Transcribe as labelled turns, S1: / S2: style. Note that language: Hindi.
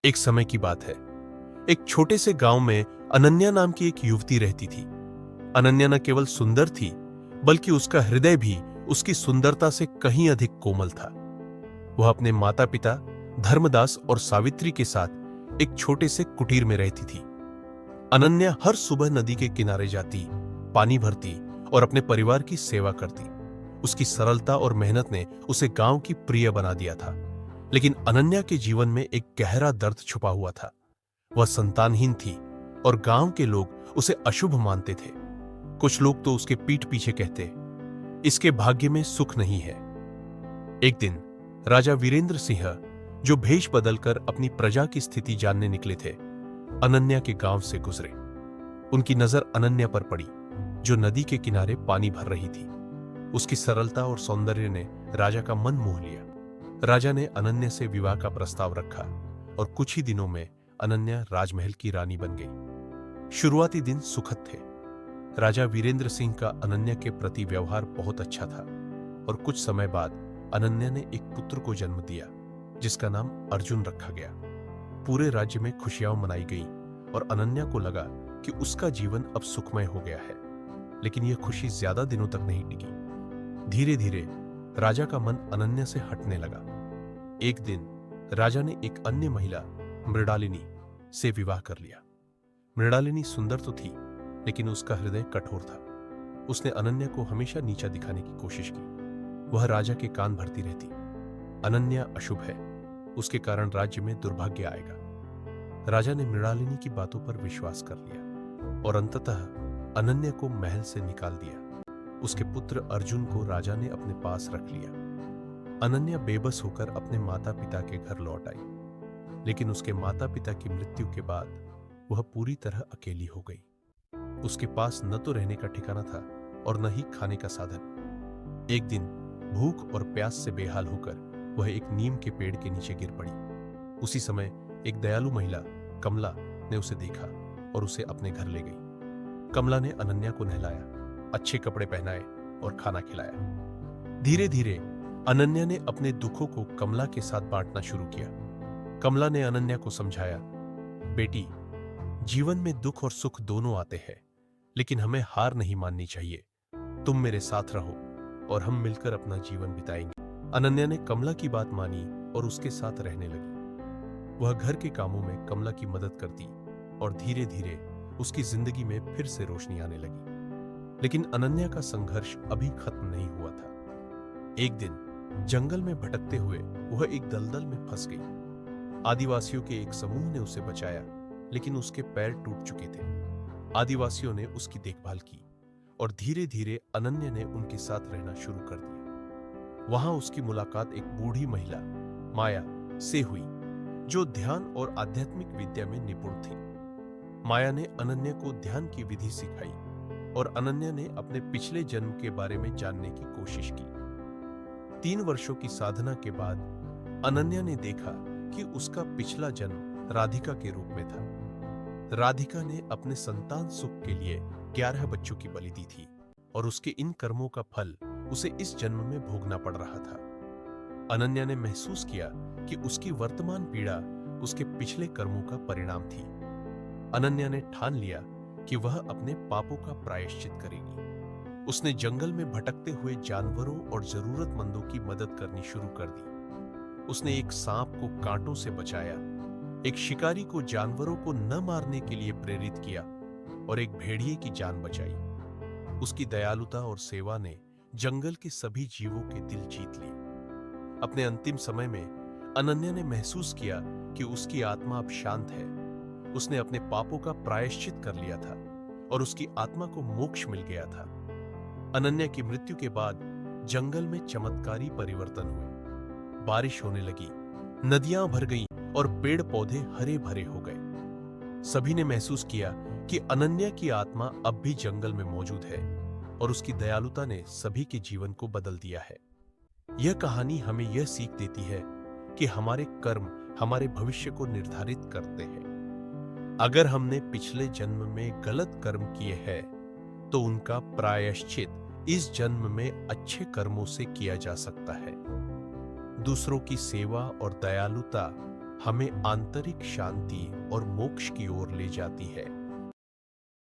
S1: एक समय की बात है। एक छोटे से गांव में अनन्या नाम की एक युवती रहती थी। अनन्या न केवल सुंदर थी, बल्कि उसका हृदय भी उसकी सुंदरता से कहीं अधिक कोमल था। वह अपने माता पिता धर्मदास और सावित्री के साथ एक छोटे से कुटीर में रहती थी। अनन्या हर सुबह नदी के किनारे जाती, पानी भरती और अपने परिवार की सेवा करती। उसकी सरलता और मेहनत ने उसे गांव की प्रिय बना दिया था। लेकिन अनन्या के जीवन में एक गहरा दर्द छुपा हुआ था। वह संतानहीन थी और गांव के लोग उसे अशुभ मानते थे। कुछ लोग तो उसके पीठ पीछे कहते, इसके भाग्य में सुख नहीं है। एक दिन राजा वीरेंद्र सिंह, जो भेष बदलकर अपनी प्रजा की स्थिति जानने निकले थे, अनन्या के गांव से गुजरे। उनकी नजर अनन्या पर पड़ी, जो नदी के किनारे पानी भर रही थी। उसकी सरलता और सौंदर्य ने राजा का मन मोह लिया। राजा ने अनन्या से विवाह का प्रस्ताव रखा और कुछ ही दिनों में अनन्या राजमहल की रानी बन गई। शुरुआती दिन सुखद थे। राजा वीरेंद्र सिंह का अनन्या के प्रति व्यवहार बहुत अच्छा था और कुछ समय बाद अनन्या ने एक पुत्र को जन्म दिया, जिसका नाम अर्जुन रखा गया। पूरे राज्य में खुशियां मनाई गई और अनन्या को लगा कि उसका जीवन अब सुखमय हो गया है। लेकिन यह खुशी ज्यादा दिनों तक नहीं टिकी। धीरे धीरे राजा का मन अनन्या से हटने लगा। एक दिन राजा ने एक अन्य महिला, मृणालिनी, से विवाह कर लिया। मृणालिनी सुंदर तो थी, लेकिन उसका हृदय कठोर था। उसने अनन्या को हमेशा नीचा दिखाने की कोशिश की। वह राजा के कान भरती रहती, अनन्या अशुभ है, उसके कारण राज्य में दुर्भाग्य आएगा। राजा ने मृणालिनी की बातों पर विश्वास कर लिया और अंततः अनन्या को महल से निकाल दिया। उसके पुत्र अर्जुन को राजा ने अपने पास रख लिया। अनन्या बेबस होकर अपने माता पिता के घर लौट आई, लेकिन उसके माता पिता की मृत्यु के बाद वह पूरी तरह अकेली हो गई। उसके पास न तो रहने का ठिकाना था और न ही खाने का साधन। एक दिन भूख और प्यास से बेहाल होकर वह एक नीम के पेड़ के नीचे गिर पड़ी। उसी समय एक दयालु महिला, कमला, ने उसे देखा और उसे अपने घर ले गई। कमला ने अनन्या को नहलाया, अच्छे कपड़े पहनाए और खाना खिलाया। धीरे धीरे अनन्या ने अपने दुखों को कमला के साथ बांटना शुरू किया। कमला ने अनन्या को समझाया, बेटी, जीवन में दुख और सुख दोनों आते हैं, लेकिन हमें हार नहीं माननी चाहिए। तुम मेरे साथ रहो और हम मिलकर अपना जीवन बिताएंगे। अनन्या ने कमला की बात मानी और उसके साथ रहने लगी। वह घर के कामों में कमला की मदद करती और धीरे धीरे उसकी जिंदगी में फिर से रोशनी आने लगी। लेकिन अनन्या का संघर्ष अभी खत्म नहीं हुआ था। एक दिन जंगल में भटकते हुए वह एक दलदल में फंस गई। आदिवासियों के एक समूह ने उसे बचाया, लेकिन उसके पैर टूट चुके थे। आदिवासियों ने उसकी देखभाल की और धीरे धीरे अनन्या ने उनके साथ रहना शुरू कर दिया। वहां उसकी मुलाकात एक बूढ़ी महिला, माया, से हुई, जो ध्यान और आध्यात्मिक विद्या में निपुण थी। माया ने अनन्या को ध्यान की विधि सिखाई और अनन्या ने अपने पिछले जन्म के बारे में जानने की कोशिश की। 3 वर्षों की साधना के बाद अनन्या ने देखा कि उसका पिछला जन्म राधिका के रूप में था। राधिका ने अपने संतान सुख के लिए 11 बच्चों की बलि दी थी और उसके इन कर्मों का फल उसे इस जन्म में भोगना पड़ रहा था। अनन्या ने महसूस किया कि उसकी वर्तमान पीड़ा उसके पिछले कर्मों का परिणाम थी। अनन्या ने ठान लिया कि वह अपने पापों का प्रायश्चित करेगी। उसने जंगल में भटकते हुए जानवरों और जरूरतमंदों की मदद करनी शुरू कर दी। उसने एक सांप को कांटों से बचाया, एक शिकारी को जानवरों को न मारने के लिए प्रेरित किया और एक भेड़िए की जान बचाई। उसकी दयालुता और सेवा ने जंगल के सभी जीवों के दिल जीत लिए। अपने अंतिम समय में अनन्या ने महसूस किया कि उसकी आत्मा अब शांत है। उसने अपने पापों का प्रायश्चित कर लिया था और उसकी आत्मा को मोक्ष मिल गया था। अनन्या की मृत्यु के बाद जंगल में चमत्कारी परिवर्तन हुए। बारिश होने लगी, नदियां भर गईं और पेड़ पौधे हरे भरे हो गए। सभी ने महसूस किया कि अनन्या की आत्मा अब भी जंगल में मौजूद है और उसकी दयालुता ने सभी के जीवन को बदल दिया है। यह कहानी हमें यह सीख देती है कि हमारे कर्म हमारे भविष्य को निर्धारित करते हैं। अगर हमने पिछले जन्म में गलत कर्म किए हैं, तो उनका प्रायश्चित इस जन्म में अच्छे कर्मों से किया जा सकता है। दूसरों की सेवा और दयालुता हमें आंतरिक शांति और मोक्ष की ओर ले जाती है।